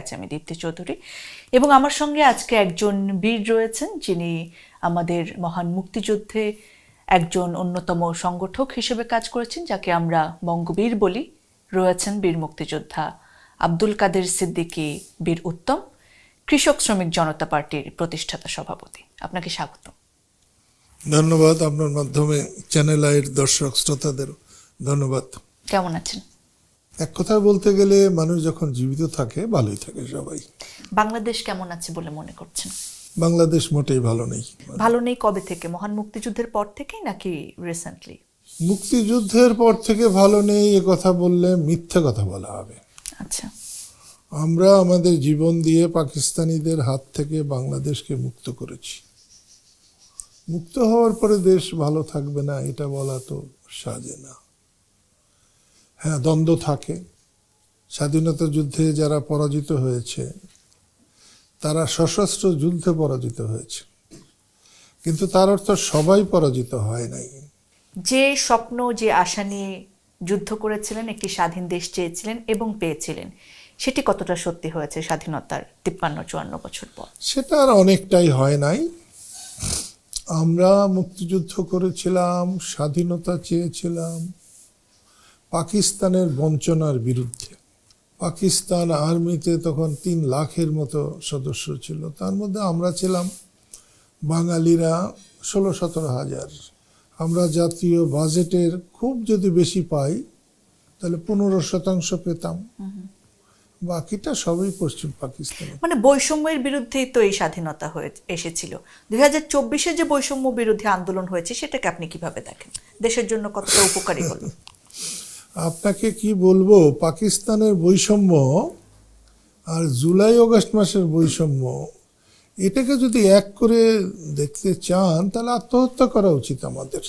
আছে আমি দীপ্তি চৌধুরী এবং আমার সঙ্গে আজকে একজন বীর রয়েছেন যিনি আমাদের মহান মুক্তিযুদ্ধে একজন অন্যতম সংগঠক হিসেবে কাজ করেছেন, যাকে আমরা বঙ্গবীর বলি। রয়েছেন বীর মুক্তিযোদ্ধা আব্দুল কাদের সিদ্দিকী বীর উত্তম, কৃষক শ্রমিক জনতা পার্টির প্রতিষ্ঠাতা সভাপতি। আপনাকে স্বাগত। ধন্যবাদ। আপনার মাধ্যমে চ্যানেল আইয়ের দর্শক শ্রোতাদের ধন্যবাদ। কেমন আছেন? এক কথায় বলতে গেলে মানুষ যখন জীবিত থাকে ভালোই থাকে সবাই। বাংলাদেশ কেমন আছে বলে মনে করছেন? বাংলাদেশ মোটেই ভালো নেই। ভালো নেই কবে থেকে? মহান মুক্তিযুদ্ধের পর থেকেই নাকি রিসেন্টলি? মুক্তিযুদ্ধের পর থেকে ভালো নেই এ কথা বললে মিথ্যে কথা বলা হবে। আচ্ছা, আমরা আমাদের জীবন দিয়ে পাকিস্তানিদের হাত থেকে বাংলাদেশকে মুক্ত করেছি। মুক্ত হওয়ার পরে দেশ ভালো থাকবে না এটা বলা তো সাজে না। হ্যাঁ, দ্বন্দ্ব থাকে। স্বাধীনতা যুদ্ধে যারা পরাজিত হয়েছে তারা সশস্ত্র যুদ্ধে পরাজিত হয়েছে, কিন্তু তার অর্থ সবাই পরাজিত হয় নাই। যে স্বপ্ন, যে আশা নিয়ে যুদ্ধ করেছিলেন, একটি স্বাধীন দেশ চেয়েছিলেন এবং পেয়েছিলেন, সেটি কতটা সত্যি হয়েছে স্বাধীনতার 53-54 বছর পর? সেটা আর অনেকটাই হয় নাই। আমরা মুক্তিযুদ্ধ করেছিলাম, স্বাধীনতা চেয়েছিলাম পাকিস্তানের বঞ্চনার বিরুদ্ধে। পাকিস্তান আর্মিতে তখন 3 লাখের মতো সদস্য ছিল, তার মধ্যে আমরা ছিলাম বাঙালিরা 16-17 হাজার। আমরা জাতীয় বাজেটের খুব যদি বেশি পাই তাহলে 15% পেতাম, বাকিটা সবই পশ্চিম পাকিস্তানে। মানে বৈষম্যের বিরুদ্ধেই তো এই স্বাধীনতা হয়ে এসেছিল। 2024-এ যে বৈষম্য বিরোধী আন্দোলন হয়েছে সেটাকে আপনি কিভাবে দেখেন? দেশের জন্য কতটা উপকারী হলো? আপনাকে কি বলবো, পাকিস্তানের বৈষম্য আর জুলাই আগস্ট মাসের বৈষম্য, এটাকে যদি এক করে দেখতে চান তাহলে আত্মহত্যা করা উচিত আমাদের।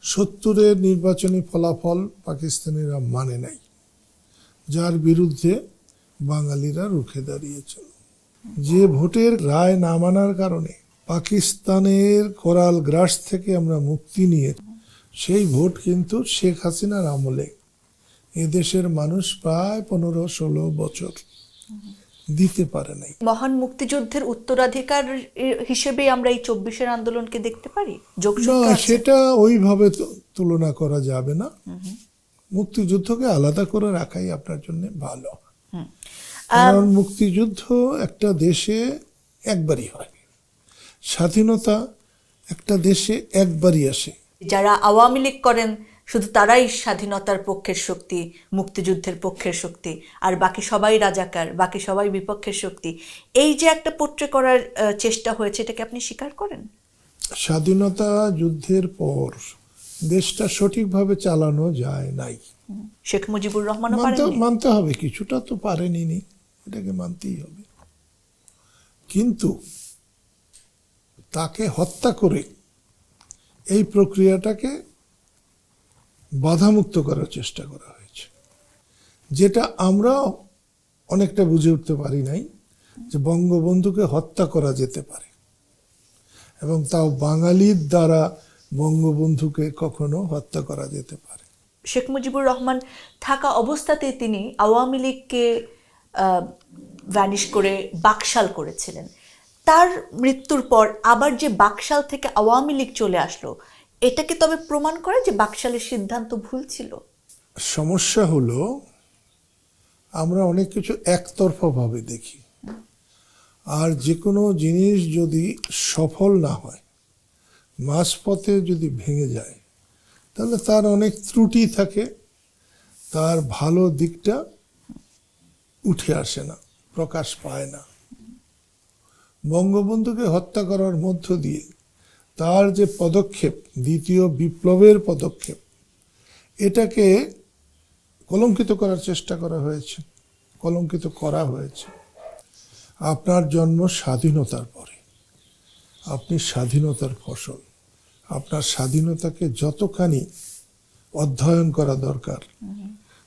70-এর নির্বাচনী ফলাফল পাকিস্তানিরা মানে নাই, যার বিরুদ্ধে বাঙালিরা রুখে দাঁড়িয়েছিল। যে ভোটের রায় না মানার কারণে পাকিস্তানের করাল গ্রাস থেকে আমরা মুক্তি নিয়ে, সেই ভোট কিন্তু শেখ হাসিনার আমলে এদেশের মানুষ প্রায় 15-16 বছর দিতে পারে নাই। মহান মুক্তিযুদ্ধের উত্তরাধিকার হিসেবে আমরা এই 24-এর আন্দোলনকে দেখতে পারি? সেটা ওইভাবে তুলনা করা যাবে না। মুক্তিযুদ্ধকে আলাদা করে রাখাই আপনার জন্য ভালো। কারণ মুক্তিযুদ্ধ একটা দেশে একবারই হয়, স্বাধীনতা একটা দেশে একবারই আসে। যারা আওয়ামী লীগ করেন শুধু তারাই স্বাধীনতার পক্ষের শক্তি, মুক্তিযুদ্ধের পক্ষের শক্তি, আর বাকি সবাই রাজাকার, বাকি সবাই বিপক্ষের শক্তি, এই যে একটা পোট্রে করার চেষ্টা হয়েছে, এটাকে আপনি স্বীকার করেন? স্বাধীনতা যুদ্ধের পর দেশটা সঠিকভাবে চালানো যায় নাই। শেখ মুজিবুর রহমান মানতে হবে, কিছুটা তো পারেনি, এটাকে মানতেই হবে। কিন্তু তাকে হত্যা করে এই প্রক্রিয়াটাকে বাধামুক্ত করার চেষ্টা করা হয়েছে, যেটা আমরা অনেকটা বুঝে উঠতে পারি নাই যে বঙ্গবন্ধুকে হত্যা করা যেতে পারে, এবং তাও বাঙালির দ্বারা বঙ্গবন্ধুকে কখনো হত্যা করা যেতে পারে। শেখ মুজিবুর রহমান থাকা অবস্থাতে তিনি আওয়ামী লীগকে ভ্যানিশ করে বাকশাল করেছিলেন। তার মৃত্যুর পর আবার যে বাকশাল থেকে আওয়ামী লীগ চলে আসলো, এটাকে তবে প্রমাণ করে যে বাকশালের সিদ্ধান্ত ভুল ছিল? সমস্যা হলো আমরা অনেক কিছু একতরফা ভাবে দেখি, আর যে কোনো জিনিস যদি সফল না হয়, মাঝপথে যদি ভেঙে যায়, তাহলে তার অনেক ত্রুটি থাকে, তার ভালো দিকটা উঠে আসে না, প্রকাশ পায় না। বঙ্গবন্ধুকে হত্যা করার মধ্য দিয়ে তার যে পদক্ষেপ, দ্বিতীয় বিপ্লবের পদক্ষেপ, এটাকে কলঙ্কিত করার চেষ্টা করা হয়েছে, কলঙ্কিত করা হয়েছে। আপনার জন্ম স্বাধীনতার পরে, আপনি স্বাধীনতার ফসল। আপনার স্বাধীনতাকে যতখানি অধ্যয়ন করা দরকার,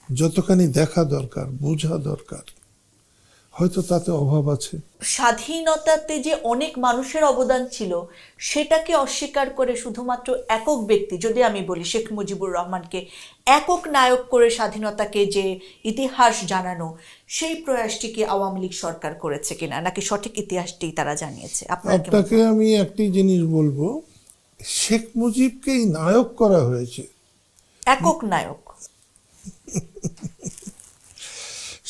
যতখানি দেখা দরকার, বোঝা দরকার, হয়তো তাতে অভাব আছে। স্বাধীনতাতে যে অনেক মানুষের অবদান ছিল সেটাকে অস্বীকার করে শুধুমাত্র একক ব্যক্তি, যদি আমি বলি শেখ মুজিবুর রহমানকে একক নায়ক করে স্বাধীনতাকে যে ইতিহাস জানানো, সেই প্রয়াসটি কি আওয়ামী লীগ সরকার করেছে কিনা, নাকি সঠিক ইতিহাসটি তারা জানিয়েছে? আপনার কি মনে হয়? আপনাকে আমি একটি জিনিস বলবো, শেখ মুজিবকেই নায়ক করা হয়েছে, একক নায়ক।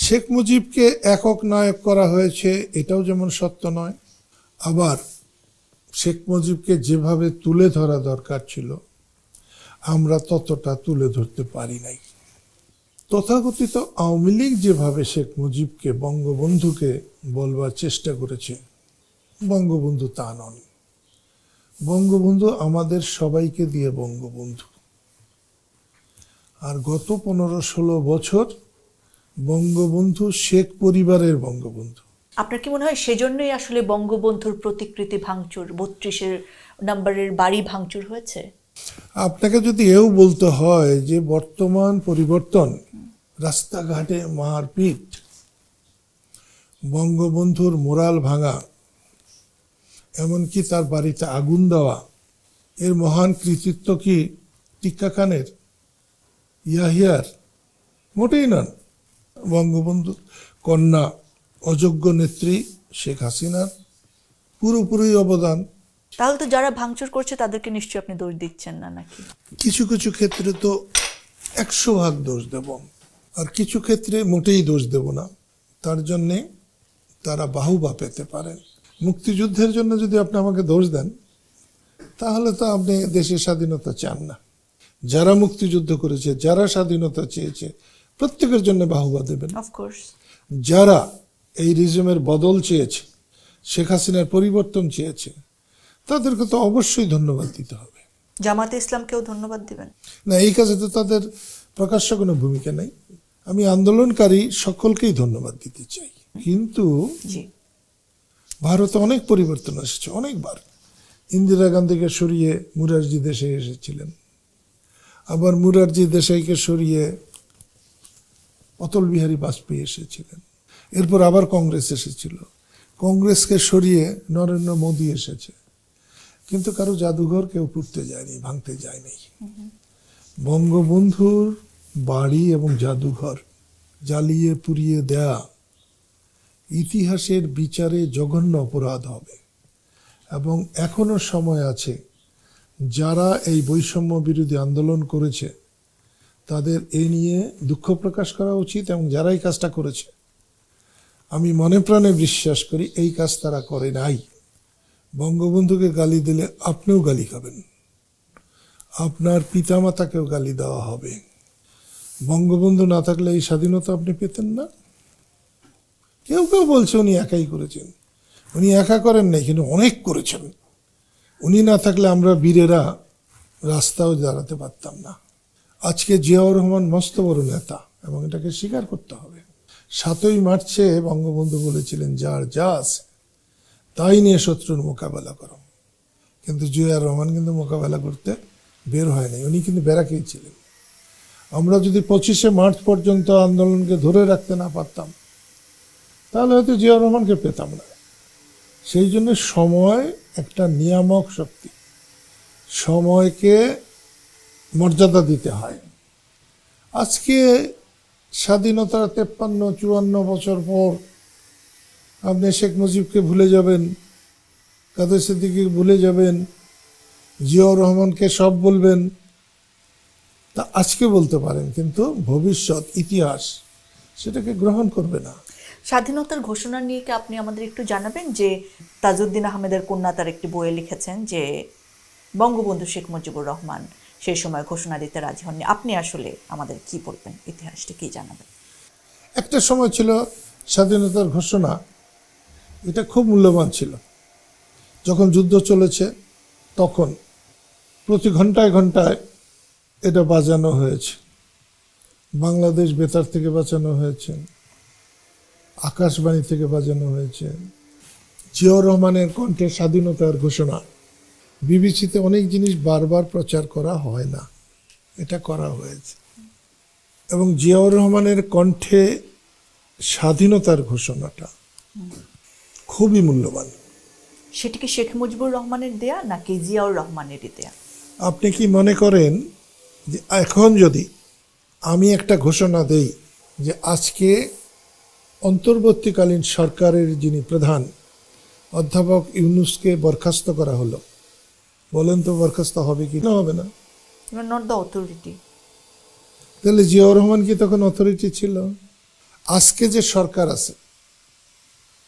শেখ মুজিবকে একক নায়ক করা হয়েছে এটাও যেমন সত্য নয়, আবার শেখ মুজিবকে যেভাবে তুলে ধরা দরকার ছিল আমরা ততটা তুলে ধরতে পারি নাই। তথাকথিত আওয়ামী লীগ যেভাবে শেখ মুজিবকে বঙ্গবন্ধুকে বলবার চেষ্টা করেছে, বঙ্গবন্ধু তা নন। বঙ্গবন্ধু আমাদের সবাইকে দিয়ে বঙ্গবন্ধু। আর গত 15-16 বছর বঙ্গবন্ধু শেখ পরিবারের বঙ্গবন্ধু। আপনার কি মনে হয় সেজন্যই আসলে বঙ্গবন্ধুর প্রতিকৃতি ভাঙচুর, 32 নম্বরের বাড়ি ভাঙচুর হয়েছে? আপনাকে যদি এও বলতে হয় যে বর্তমান পরিবর্তন, রাস্তাঘাটে মারপিট, বঙ্গবন্ধুর মোরাল ভাঙা, এমনকি তার বাড়িতে আগুন দেওয়া, এর মহান কৃতিত্ব কি টিক্কা খানের, ইয়াহিয়ার? মোটেই নন। বঙ্গবন্ধুর কন্যা অযোগ্য নেত্রী শেখ হাসিনার পুরোপুরি অবদান। তাহলে তো যারা ভাঙচুর করছে তাদেরকে নিশ্চয়ই আপনি দোষ দিচ্ছেন না, নাকি? কিছু কিছু ক্ষেত্রে তো 100% দোষ দেব, আর কিছু ক্ষেত্রে মোটেই দোষ দেব না। তার জন্যে তারা বাহুবা পেতে পারেন। মুক্তিযুদ্ধের জন্য যদি আপনি আমাকে দোষ দেন তাহলে তো আপনি দেশের স্বাধীনতা চান না। যারা মুক্তিযুদ্ধ করেছে, যারা স্বাধীনতা চেয়েছে, প্রত্যেকের জন্য বাহুবা দেবেন। অফকোর্স। যারা এই রিজিমের বদল চেয়েছে, শেখ হাসিনার পরিবর্তন চেয়েছে, তাদেরকে তো অবশ্যই ধন্যবাদ দিতে হবে। জামাতে ইসলামকেও ধন্যবাদ দিবেন না, এই কাজে তো তাদের প্রকাশ্য কোনো ভূমিকা নেই। আমি আন্দোলনকারী সকলকেই ধন্যবাদ দিতে চাই। কিন্তু জি। ভারতে অনেক পরিবর্তন এসেছে, অনেকবার। ইন্দিরা গান্ধীকে সরিয়ে মুরারজি দেশাই এসেছিলেন, আবার মুরারজি দেশাইকে সরিয়ে অটল বিহারী বাজপেয়ী এসেছিলেন, এরপর আবার কংগ্রেস এসেছিল, কংগ্রেসকে সরিয়ে নরেন্দ্র মোদী এসেছে। কিন্তু কারো জাদুঘর কেউ পুড়তে যায়নি, ভাঙতে যায়নি। বঙ্গবন্ধুর বাড়ি এবং জাদুঘর জ্বালিয়ে পুড়িয়ে দেয়া ইতিহাসের বিচারে জঘন্য অপরাধ হবে। এবং এখনো সময় আছে, যারা এই বৈষম্য বিরোধী আন্দোলন করেছে তাদের এ নিয়ে দুঃখ প্রকাশ করা উচিত। এবং যারা এই কাজটা করেছে, আমি মনে প্রাণে বিশ্বাস করি এই কাজ তারা করে নাই। বঙ্গবন্ধুকে গালি দিলে আপনিও গালি খাবেন, আপনার পিতামাতাকেও গালি দেওয়া হবে। বঙ্গবন্ধু না থাকলে এই স্বাধীনতা আপনি পেতেন না। কেউ কেউ বলছে উনি একাই করেছেন, উনি একা করেন নাই, কিন্তু অনেক করেছেন। উনি না থাকলে আমরা বীরেরা রাস্তাও দাঁড়াতে পারতাম না। আজকে জিয়াউর রহমান মস্ত বড় নেতা, এবং এটাকে স্বীকার করতে হবে। 7ই মার্চে বঙ্গবন্ধু বলেছিলেন, যার যা আছে তাই নিয়ে শত্রুর মোকাবেলা করো। কিন্তু জিয়াউর রহমান কিন্তু মোকাবেলা করতে বের হয়নি, উনি কিন্তু ব্যারাকেই ছিলেন। আমরা যদি 25শে মার্চ পর্যন্ত আন্দোলনকে ধরে রাখতে না পারতাম তাহলে হয়তো জিয়াউর রহমানকে পেতাম না। সেই জন্য সময় একটা নিয়ামক শক্তি, সময়কে মর্যাদা দিতে হয়। আজকে স্বাধীনতার 53-54 বছর পর আপনি শেখ মুজিবকে ভুলে যাবেন, কাদের সিদ্দিকীকে ভুলে যাবেন, জিয়াউর রহমানকে সব বলবেন, তা আজকে বলতে পারেন, কিন্তু ভবিষ্যৎ ইতিহাস সেটাকে গ্রহণ করবে না। স্বাধীনতার ঘোষণা নিয়ে কি আপনি আমাদের একটু জানাবেন? যে তাজউদ্দিন আহমেদের কন্যা তার একটি বইয়ে লিখেছেন যে বঙ্গবন্ধু শেখ মুজিবুর রহমান সেই সময় ঘোষণা দিতে রাজি হননি। আপনি আসলে আমাদের কি বলবেন, ইতিহাসটি কি জানাবেন? একটা সময় ছিল স্বাধীনতার ঘোষণা, এটা খুব মূল্যবান ছিল। যখন যুদ্ধ চলেছে তখন প্রতি ঘন্টায় ঘন্টায় এটা বাজানো হয়েছে। বাংলাদেশ বেতার থেকে বাজানো হয়েছে, আকাশবাণী থেকে বাজানো হয়েছে। জিয়াউর রহমানের কণ্ঠে স্বাধীনতার ঘোষণা। বিবিসিতে অনেক জিনিস বারবার প্রচার করা হয় না, এটা করা হয়েছে। এবং জিয়াউর রহমানের কণ্ঠে স্বাধীনতার ঘোষণাটা খুবই মূল্যবান। সেটি কি শেখ মুজিবুর রহমানের দেয়া নাকি জিয়াউর রহমানেরই দেয়া? আপনি কি মনে করেন যে এখন যদি আমি একটা ঘোষণা দেই যে আজকে অন্তর্বর্তীকালীন সরকারের যিনি প্রধান অধ্যাপক ইউনূসকে বরখাস্ত করা হলো, বলেন তো বরখাস্ত হবে কি না? হবে না। You are not the authority. তাহলে জিয়াউর রহমান কি তখন অথরিটি ছিল? আজকে যে সরকার আছে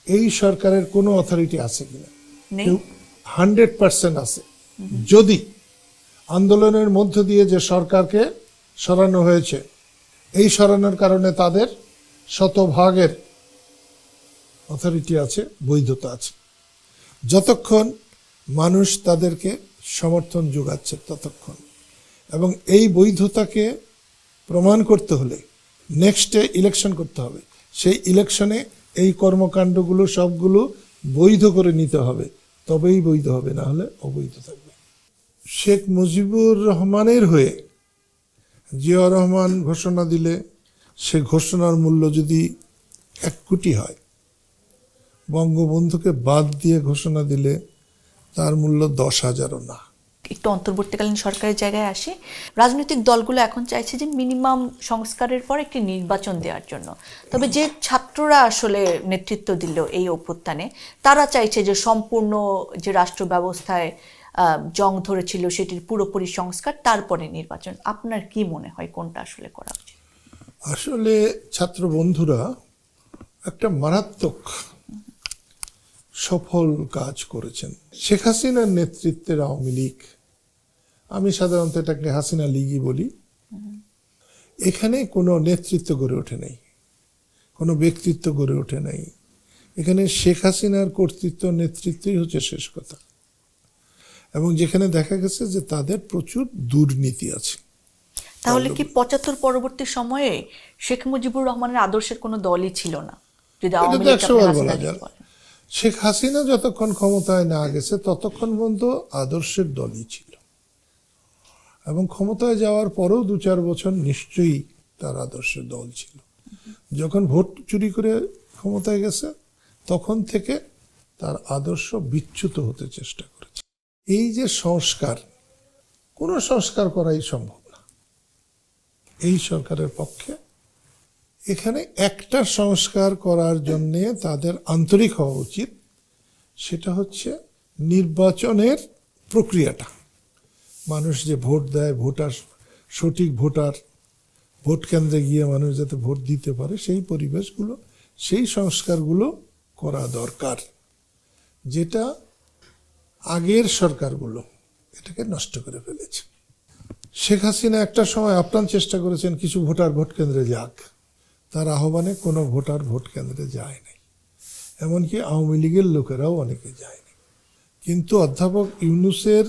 এই সরকারের কোনো অথরিটি আছে কিনা? নেই। 100% আছে। যদি আন্দোলনের মধ্য দিয়ে যে সরকারকে সরানো হয়েছে, এই সরানোর কারণে তাদের শতভাগের অথরিটি আছে, বৈধতা আছে। যতক্ষণ মানুষ তাদেরকে সমর্থন যোগাচ্ছে ততক্ষণ। এবং এই বৈধতাকে প্রমাণ করতে হলে নেক্সটে ইলেকশন করতে হবে। সেই ইলেকশনে এই কর্মকাণ্ডগুলো সবগুলো বৈধ করে নিতে হবে, তবেই বৈধ হবে, না হলে অবৈধ থাকবে। শেখ মুজিবুর রহমানের হয়ে জিয়াউর রহমান ঘোষণা দিলে সে ঘোষণার মূল্য যদি 1 কোটি হয়, বঙ্গবন্ধুকে বাদ দিয়ে ঘোষণা দিলে তার মূল্য 10,000ও না। একটু অন্তর্বর্তীকালীন সরকারের জায়গায় আসে। রাজনৈতিক দলগুলো এখন চাইছে যে মিনিমাম সংস্কারের পর একটি নির্বাচন দেওয়ার জন্য। তবে যে ছাত্ররা আসলে নেতৃত্ব দিল এই অভ্যুত্থানে, তারা চাইছে যে সম্পূর্ণ যে রাষ্ট্র ব্যবস্থায় জং ধরেছিল সেটির পুরোপুরি সংস্কার, তারপরে নির্বাচন। আপনার কি মনে হয় কোনটা আসলে করা উচিত? আসলে ছাত্র বন্ধুরা একটা মারাত্মক সফল কাজ করেছেন। শেখ হাসিনার নেতৃত্বের আওয়ামী লীগ, আমি সাধারণত এটাকে হাসিনা লীগই বলি, এখানে কোনো নেতৃত্ব গড়ে ওঠে নাই, কোনো ব্যক্তিত্ব গড়ে ওঠে নাই। এখানে শেখ হাসিনার কর্তৃত্ব নেতৃত্বই হচ্ছে শেষ কথা। এবং যেখানে দেখা গেছে যে তাদের প্রচুর দুর্নীতি আছে। তাহলে কি 75 পরবর্তী সময়ে শেখ মুজিবুর রহমানের আদর্শের কোনো দলই ছিল না? যদি এটা আওয়ামী তো লীগ 100 বার বলা যায়। বলেন। শেখ হাসিনা যতক্ষণ ক্ষমতায় না গেছে ততক্ষণ পর্যন্ত আদর্শের দলই ছিল, এবং ক্ষমতায় যাওয়ার পরেও 2-4 বছর নিশ্চয়ই তার আদর্শের দল ছিল। যখন ভোট চুরি করে ক্ষমতায় গেছে তখন থেকে তার আদর্শ বিচ্যুত হতে চেষ্টা করেছে। এই যে সংস্কার, কোনো সংস্কার করাই সম্ভব না এই সরকারের পক্ষে। এখানে একটা সংস্কার করার জন্যে তাদের আন্তরিক হওয়া উচিত, সেটা হচ্ছে নির্বাচনের প্রক্রিয়াটা। মানুষ যে ভোট দেয়, ভোটার, সঠিক ভোটার, ভোট কেন্দ্রে গিয়ে মানুষ যাতে ভোট দিতে পারে, সেই পরিবেশগুলো, সেই সংস্কারগুলো করা দরকার, যেটা আগের সরকারগুলো এটাকে নষ্ট করে ফেলেছে। শেখ হাসিনা একটা সময় আপ্রাণ চেষ্টা করেছেন কিছু ভোটার ভোট কেন্দ্রে যাক, তার আহ্বানে কোনো ভোটার ভোট কেন্দ্রে যায় নাই, এমনকি আওয়ামী লীগের লোকেরাও অনেকে যায়নি। কিন্তু অধ্যাপক ইউনূসের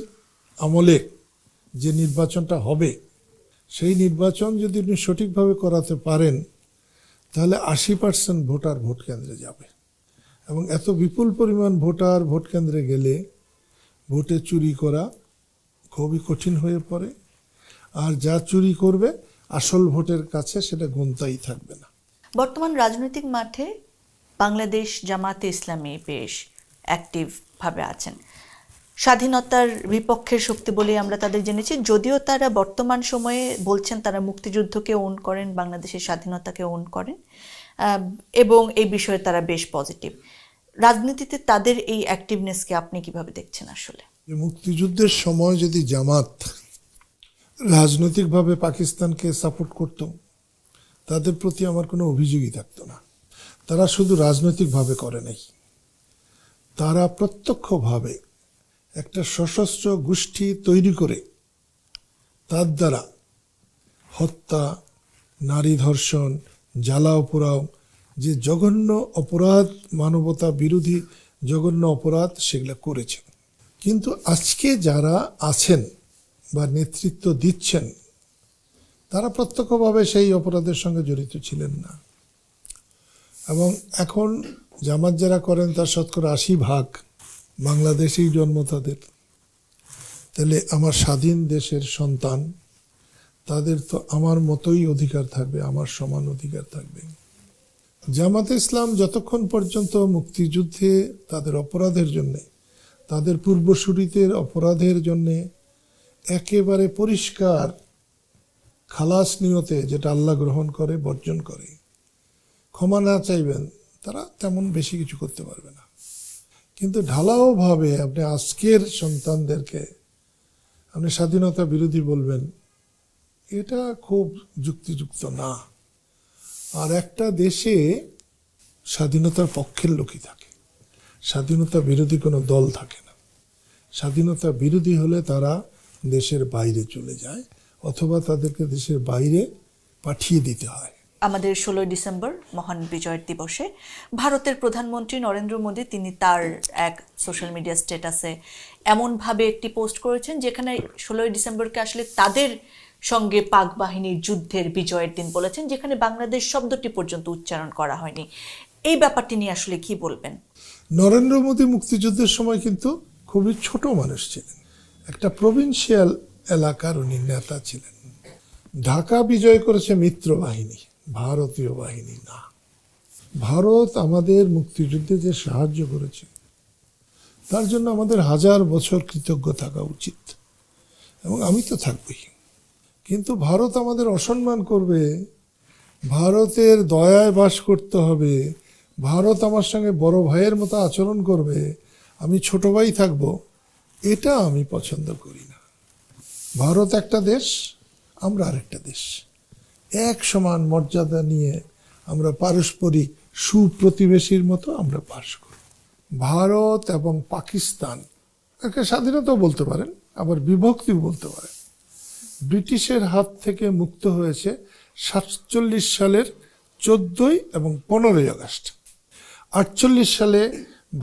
আমলে যে নির্বাচনটা হবে, সেই নির্বাচন যদি আপনি সঠিকভাবে করাতে পারেন তাহলে 80% ভোটার ভোট কেন্দ্রে যাবে। এবং এত বিপুল পরিমাণ ভোটার ভোট কেন্দ্রে গেলে ভোটে চুরি করা খুবই কঠিন হয়ে পড়ে। আর যা চুরি করবে আসল ভোটের কাছে সেটা গুনতাই থাকবে না। বর্তমান রাজনৈতিক মাঠে বাংলাদেশ জামাতে ইসলামী বেশ অ্যাক্টিভভাবে আছেন। স্বাধীনতার বিপক্ষের শক্তি বলে আমরা তাদের জেনেছি, যদিও তারা বর্তমান সময়ে বলছেন তারা মুক্তিযুদ্ধকে ওন করেন, বাংলাদেশের স্বাধীনতাকে ওন করেন, এবং এই বিষয়ে তারা বেশ পজিটিভ। রাজনীতিতে তাদের এই অ্যাক্টিভনেসকে আপনি কিভাবে দেখছেন? আসলে মুক্তিযুদ্ধের সময় যদি জামাত রাজনৈতিকভাবে পাকিস্তানকে সাপোর্ট করত, তাদের প্রতি আমার কোনো অভিযোগই থাকতো না। তারা শুধু রাজনৈতিকভাবে করে নাই, তারা প্রত্যক্ষভাবে একটা সশস্ত্র গোষ্ঠী তৈরি করে তার দ্বারা হত্যা, নারী ধর্ষণ, জ্বালাও পোড়াও, যে জঘন্য অপরাধ, মানবতা বিরোধী জঘন্য অপরাধ, সেগুলো করেছে। কিন্তু আজকে যারা আছেন বা নেতৃত্ব দিচ্ছেন, তারা প্রত্যক্ষভাবে সেই অপরাধের সঙ্গে জড়িত ছিলেন না। এবং এখন জামাত যারা করেন তার 80% বাংলাদেশেই জন্ম তাদের। তাহলে আমার স্বাধীন দেশের সন্তান, তাদের তো আমার মতোই অধিকার থাকবে, আমার সমান অধিকার থাকবে। জামাতে ইসলাম যতক্ষণ পর্যন্ত মুক্তিযুদ্ধে তাদের অপরাধের জন্যে, তাদের পূর্বসূরীদের অপরাধের জন্যে একেবারে পরিষ্কার খালাস নিয়তে, যেটা আল্লাহ গ্রহণ করে, বর্জন করে, ক্ষমা না চাইবেন, তারা তেমন বেশি কিছু করতে পারবে না। কিন্তু ঢালাওভাবে আপনি আজকের সন্তানদেরকে আপনি স্বাধীনতা বিরোধী বলবেন, এটা খুব যুক্তিযুক্ত না। আর একটা দেশে স্বাধীনতার পক্ষের লোকই থাকে, স্বাধীনতা বিরোধী কোনো দল থাকে না। স্বাধীনতা বিরোধী হলে তারা দেশের বাইরে চলে যায়, অথবা তাদেরকে দেশের বাইরে পাঠিয়ে দিতে হয়। আমাদের 16 ডিসেম্বর মহান বিজয় দিবসে ভারতের প্রধানমন্ত্রী নরেন্দ্র মোদী তিনি তার এক সোশ্যাল মিডিয়া স্ট্যাটাসে এমনভাবে একটি পোস্ট করেছেন যেখানে 16 ডিসেম্বরকে আসলে তাদের সঙ্গে পাক বাহিনীর যুদ্ধের বিজয়ের দিন বলেছেন, যেখানে বাংলাদেশ শব্দটি পর্যন্ত উচ্চারণ করা হয়নি। এই ব্যাপারটি নিয়ে আসলে কি বলবেন? নরেন্দ্র মোদী মুক্তিযুদ্ধের সময় কিন্তু খুবই ছোট মানুষ ছিলেন, একটা প্রভিন্সিয়াল এলাকার উনি নেতা ছিলেন। ঢাকা বিজয় করেছে মিত্র বাহিনী, ভারতীয় বাহিনী না। ভারত আমাদের মুক্তিযুদ্ধে যে সাহায্য করেছে তার জন্য আমাদের 1000 বছর কৃতজ্ঞ থাকা উচিত, এবং আমি তো থাকবই। কিন্তু ভারত আমাদের অসম্মান করবে, ভারতের দয়ায় বাস করতে হবে, ভারত আমার সঙ্গে বড় ভাইয়ের মতো আচরণ করবে, আমি ছোট ভাই থাকব, এটা আমি পছন্দ করি না। ভারত একটা দেশ, আমরা আরেকটা দেশ, এক সমান মর্যাদা নিয়ে আমরা পারস্পরিক সুপ্রতিবেশীর মতো আমরা বাস করি। ভারত এবং পাকিস্তান একে স্বাধীনতাও বলতে পারেন, আবার বিভক্তিও বলতে পারেন। ব্রিটিশের হাত থেকে মুক্ত হয়েছে 47 সালের 14 এবং 15 আগস্ট। 48 সালে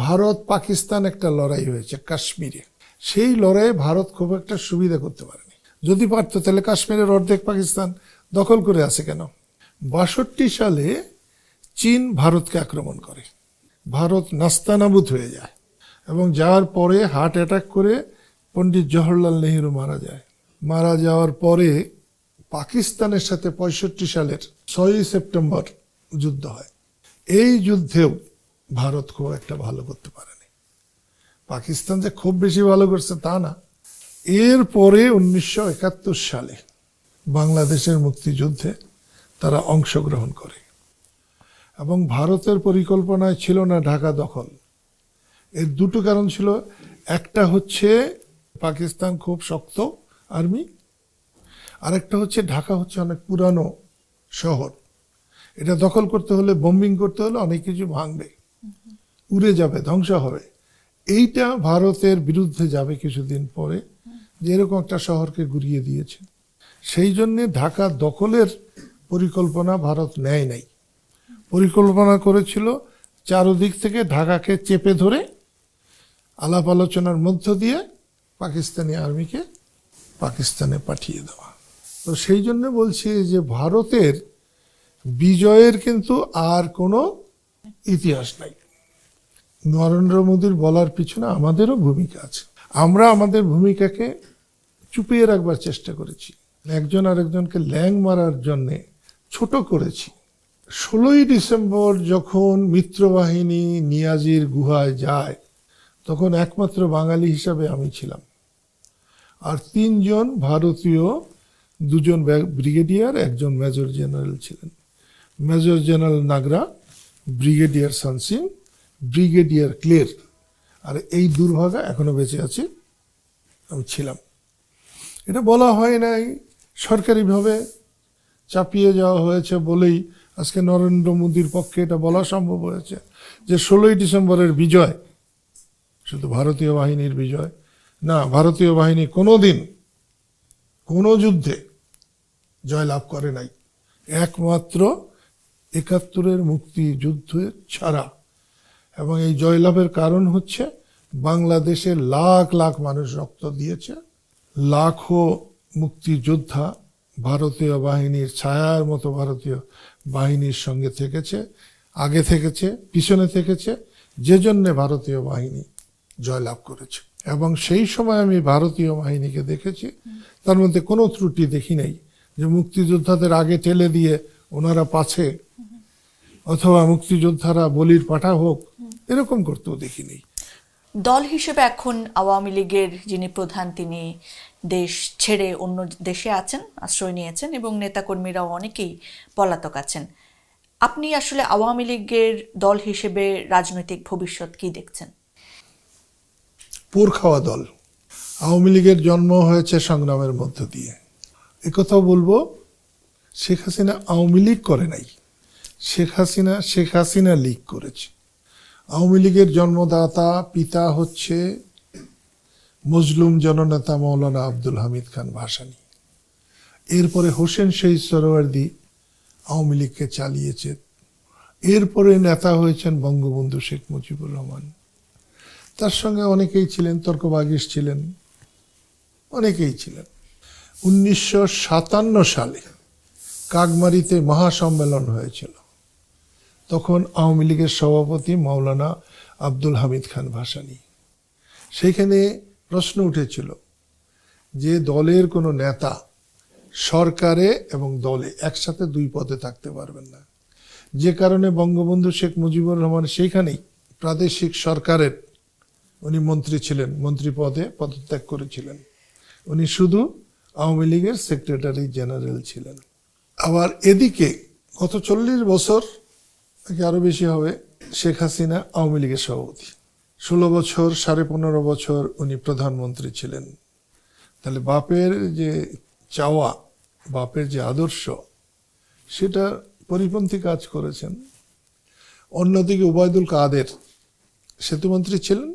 ভারত পাকিস্তান একটা লড়াই হয়েছে কাশ্মীরে। সেই লড়াইয়ে ভারত খুব একটা সুবিধা করতে পারেনি। যদি পারতো তাহলে কাশ্মীরের অর্ধেক পাকিস্তান দখল করে আছে কেন? 62 সালে চীন ভারতকে আক্রমণ করে, ভারত নাস্তানাবুদ হয়ে যায়, এবং যাওয়ার পরে হার্ট অ্যাটাক করে পণ্ডিত জওহরলাল নেহেরু মারা যায়। মারা যাওয়ার পরে পাকিস্তানের সাথে 65 সালের 6 সেপ্টেম্বর যুদ্ধ হয়। এই যুদ্ধেও ভারত খুব একটা ভালো করতে পারেনি। পাকিস্তান যে খুব বেশি ভালো করছে তা না। এরপরে 1971 সালে বাংলাদেশের মুক্তিযুদ্ধে তারা অংশগ্রহণ করে, এবং ভারতের পরিকল্পনায় ছিল না ঢাকা দখল। এর দুটো কারণ ছিল। একটা হচ্ছে পাকিস্তান খুব শক্ত আর্মি, আরেকটা হচ্ছে ঢাকা হচ্ছে অনেক পুরানো শহর, এটা দখল করতে হলে, বোম্বিং করতে হলে অনেক কিছু ভাঙবে, উড়ে যাবে, ধ্বংস হবে। এইটা ভারতের বিরুদ্ধে যাবে কিছুদিন পরে, যে এরকম একটা শহরকে গুড়িয়ে দিয়েছে। সেই জন্যে ঢাকা দখলের পরিকল্পনা ভারত নেয় নাই। পরিকল্পনা করেছিল চারদিক থেকে ঢাকাকে চেপে ধরে আলাপ আলোচনার মধ্য দিয়ে পাকিস্তানি আর্মিকে পাকিস্তানে পাঠিয়ে দেওয়া। তো সেই জন্য বলছি যে ভারতের বিজয়ের কিন্তু আর কোনো ইতিহাস নাই। নরেন্দ্র মোদীর বলার পিছনে আমাদেরও ভূমিকা আছে। আমরা আমাদের ভূমিকাকে চুপিয়ে রাখবার চেষ্টা করেছি, একজন আরেকজনকে ল্যাং মারার জন্যে ছোট করেছি। 16 ডিসেম্বর যখন মিত্রবাহিনী নিয়াজির গুহায় যায়, তখন একমাত্র বাঙালি হিসাবে আমি ছিলাম, আর 3 জন ভারতীয়, 2 জন ব্রিগেডিয়ার, 1 জন মেজর জেনারেল ছিলেন। মেজর জেনারেল নাগরা, ব্রিগেডিয়ার সানসিং, ব্রিগেডিয়ার ক্লের, আর এই দুর্ভাগা এখনো বেঁচে আছে, আমি ছিলাম। এটা বলা হয় নাই, সরকারিভাবে চাপিয়ে যাওয়া হয়েছে বলেই আজকে নরেন্দ্র মোদীর পক্ষে এটা বলা সম্ভব হয়েছে যে 16 ডিসেম্বরের বিজয় শুধু ভারতীয় বাহিনীর বিজয় না। ভারতীয় বাহিনী কোনোদিন কোনো যুদ্ধে জয়লাভ করে নাই, একমাত্র 71-এর মুক্তিযুদ্ধ ছাড়া। এবং এই জয়লাভের কারণ হচ্ছে বাংলাদেশের লাখ লাখ মানুষ রক্ত দিয়েছে, লাখো মুক্তিযোদ্ধা ভারতীয় বাহিনীর ছায়ার মতো ভারতীয় বাহিনীর সঙ্গে থেকেছে, আগে থেকেছে, পিছনে থেকেছে, যে জন্যে ভারতীয় বাহিনী জয়লাভ করেছে। এবং সেই সময় আমি ভারতীয় বাহিনীকে দেখেছি, তার মধ্যে কোনো ত্রুটি দেখি নাই যে মুক্তিযোদ্ধাদের আগে ঠেলে দিয়ে ওনারা পাছে অথবা মুক্তিযোদ্ধারা বলির পাঠা হোক, এরকম করতেও দেখিনি। দল হিসেবে এখন আওয়ামী লীগের যিনি প্রধান তিনি দেশ ছেড়ে অন্য দেশে আছেন, আশ্রয় নিয়েছেন, এবং নেতাকর্মীরাও অনেকেই পলাতক আছেন। আপনি আসলে আওয়ামী লীগের দল হিসেবে রাজনৈতিক ভবিষ্যৎ কি দেখছেন? পোর খাওয়া দল। আওয়ামী লীগের জন্ম হয়েছে সংগ্রামের মধ্য দিয়ে। একথাও বলবো, শেখ হাসিনা আওয়ামী লীগ করে নাই, শেখ হাসিনা লীগ করেছে। আওয়ামী লীগের জন্মদাতা পিতা হচ্ছে মজলুম জননেতা মৌলানা আব্দুল হামিদ খান ভাসানী। এরপরে হোসেন শহীদ সোহরাওয়ার্দী আওয়ামী লীগকে চালিয়েছে। এরপরে নেতা হয়েছেন বঙ্গবন্ধু শেখ মুজিবুর রহমান। তার সঙ্গে অনেকেই ছিলেন, তর্কবাগীশ ছিলেন, অনেকেই ছিলেন। 1957 সালে কাকমারিতে মহাসম্মেলন হয়েছিল। তখন আওয়ামী লীগের সভাপতি মাওলানা আব্দুল হামিদ খান ভাসানী। সেইখানে প্রশ্ন উঠেছিল যে দলের কোনো নেতা সরকারে এবং দলে একসাথে দুই পদে থাকতে পারবেন না, যে কারণে বঙ্গবন্ধু শেখ মুজিবুর রহমান সেইখানেই প্রাদেশিক সরকারের উনি মন্ত্রী ছিলেন, মন্ত্রী পদে পদত্যাগ করেছিলেন। উনি শুধু আওয়ামী লীগের সেক্রেটারি জেনারেল ছিলেন। আবার এদিকে গত 40 বছর নাকি আরো বেশি হবে শেখ হাসিনা আওয়ামী লীগের সভাপতি। 16 বছর 15.5 বছর উনি প্রধানমন্ত্রী ছিলেন। তাহলে বাপের যে চাওয়া, বাপের যে আদর্শ, সেটা পরিপন্থী কাজ করেছেন। অন্যদিকে ওবায়দুল কাদের সেতুমন্ত্রী ছিলেন,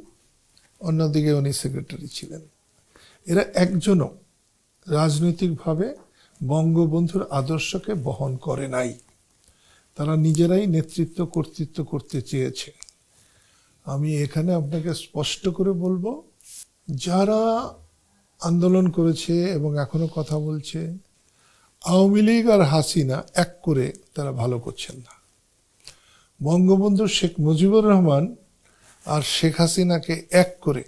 অন্যদিকে উনি সেক্রেটারি ছিলেন। এরা একজনও রাজনৈতিকভাবে বঙ্গবন্ধুর আদর্শকে বহন করে নাই। তারা নিজেরাই নেতৃত্ব কর্তৃত্ব করতে চেয়েছে। আমি এখানে আপনাকে স্পষ্ট করে বলবো, যারা আন্দোলন করেছে এবং এখনো কথা বলছে, আওয়ামী লীগ আর হাসিনা এক করে তারা ভালো করছেন না। বঙ্গবন্ধু শেখ মুজিবুর রহমান আর শেখ হাসিনাকে এক করে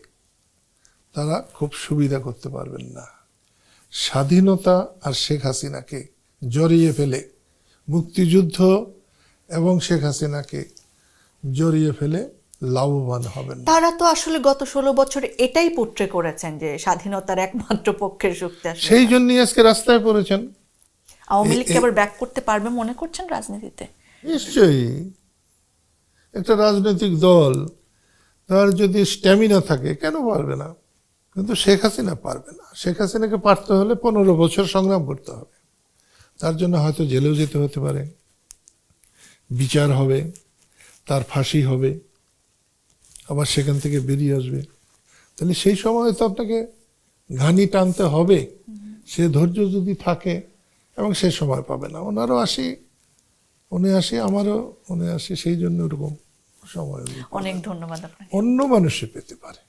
তারা খুব সুবিধা করতে পারবেন না। স্বাধীনতা আর শেখ হাসিনাকে জড়িয়ে ফেলে, মুক্তিযুদ্ধ এবং শেখ হাসিনাকে জড়িয়ে ফেলে লাভবান হবেন না। তারা তো আসলে গত 16 বছর এটাই পোট্রে করেছেন যে স্বাধীনতার একমাত্র পক্ষের শক্তি আসলে। সেই জন্যই আজকে রাস্তায় পড়েছেন। আওয়ামী লীগকে আবার ব্যাক করতে পারবে মনে করছেন রাজনীতিতে? নিশ্চয়ই। একটা রাজনৈতিক দল তার যদি স্ট্যামিনা থাকে, কেন পারবে না? কিন্তু শেখ হাসিনা পারবে না। শেখ হাসিনাকে পারতে হলে 15 বছর সংগ্রাম করতে হবে। তার জন্য হয়তো জেলেও যেতে হতে পারে, বিচার হবে, তার ফাঁসি হবে, আবার সেখান থেকে বেরিয়ে আসবে। তাহলে সেই সময় তো আপনাকে ঘানি টানতে হবে। সে ধৈর্য যদি থাকে, এবং সে সময় পাবে না। ওনারও 80, উনি 80, আমারও উনি 80, সেই জন্য ওরকম সময় অনেক ধন্যবাদ আপনাকে। অন্য মানুষে পেতে পারে।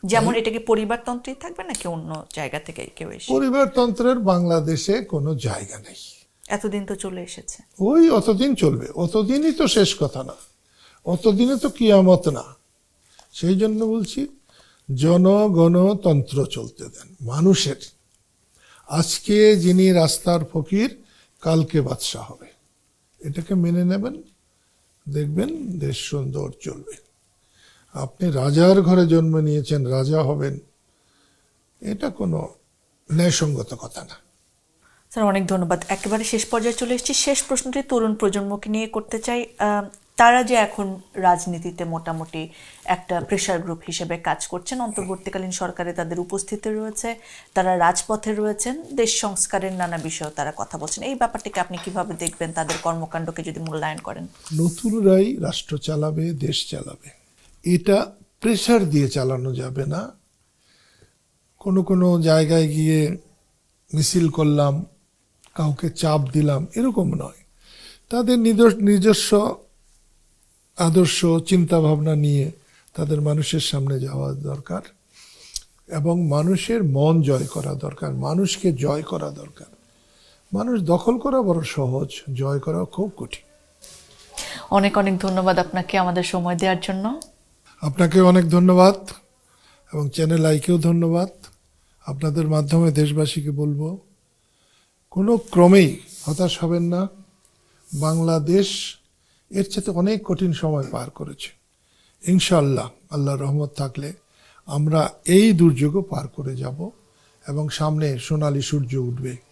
যেমন এটা কি পরিবারতন্ত্রই থাকবে নাকি অন্য জায়গা থেকে কেউ এসে? পরিবারতন্ত্রের বাংলাদেশে কোনো জায়গা নেই। এতদিন তো চলে এসেছে। ওই অতদিন চলবে, অতদিনই তো শেষ কথা না, অতদিনে তো কিয়ামত না। সেই জন্য বলছি, জনগণতন্ত্র চলতে দেন মানুষের। আজকে যিনি রাস্তার ফকির, কালকে বাদশা হবে। এটাকে মেনে নেবেন, দেখবেন দেশ সুন্দর চলবে। আপনি রাজার ঘরে জন্ম নিয়েছেন, রাজা হবেন, এটা কোনো ন্যায়সঙ্গত কথা না। স্যার অনেক ধন্যবাদ। একেবারে শেষ পর্যায়ে চলে এসেছি। শেষ প্রশ্নটি তরুণ প্রজন্মকে নিয়ে করতে চাই। তারা যে এখন রাজনীতিতে মোটামুটি একটা প্রেশার গ্রুপ হিসেবে কাজ করছেন, অন্তর্বর্তীকালীন সরকারে তাদের উপস্থিতি রয়েছে, তারা রাজপথে রয়েছেন, দেশ সংস্কারের নানা বিষয়ে তারা কথা বলছেন। এই ব্যাপারটিকে আপনি কিভাবে দেখবেন, তাদের কর্মকাণ্ডকে যদি মূল্যায়ন করেন? নতুনরাই রাষ্ট্র চালাবে, দেশ চালাবে, এটা প্রেশার দিয়ে চালানো যাবে না। কোনো কোনো জায়গায় গিয়ে মিছিল করলাম, কাউকে চাপ দিলাম, এরকম নয়। তাদের নিজস্ব আদর্শ চিন্তা ভাবনা নিয়ে তাদের মানুষের সামনে যাওয়া দরকার, এবং মানুষের মন জয় করা দরকার, মানুষকে জয় করা দরকার। মানুষ দখল করা বড় সহজ, জয় করা খুব কঠিন। অনেক অনেক ধন্যবাদ আপনাকে আমাদের সময় দেওয়ার জন্য। আপনাকে অনেক ধন্যবাদ, এবং চ্যানেল আইকেও ধন্যবাদ। আপনাদের মাধ্যমে দেশবাসীকে বলবো, কোনো ক্রমেই হতাশ হবেন না। বাংলাদেশ এর সাথে অনেক কঠিন সময় পার করেছে। ইনশাআল্লাহ আল্লাহর রহমত থাকলে আমরা এই দুর্যোগও পার করে যাব এবং সামনে সোনালী সূর্য উঠবে।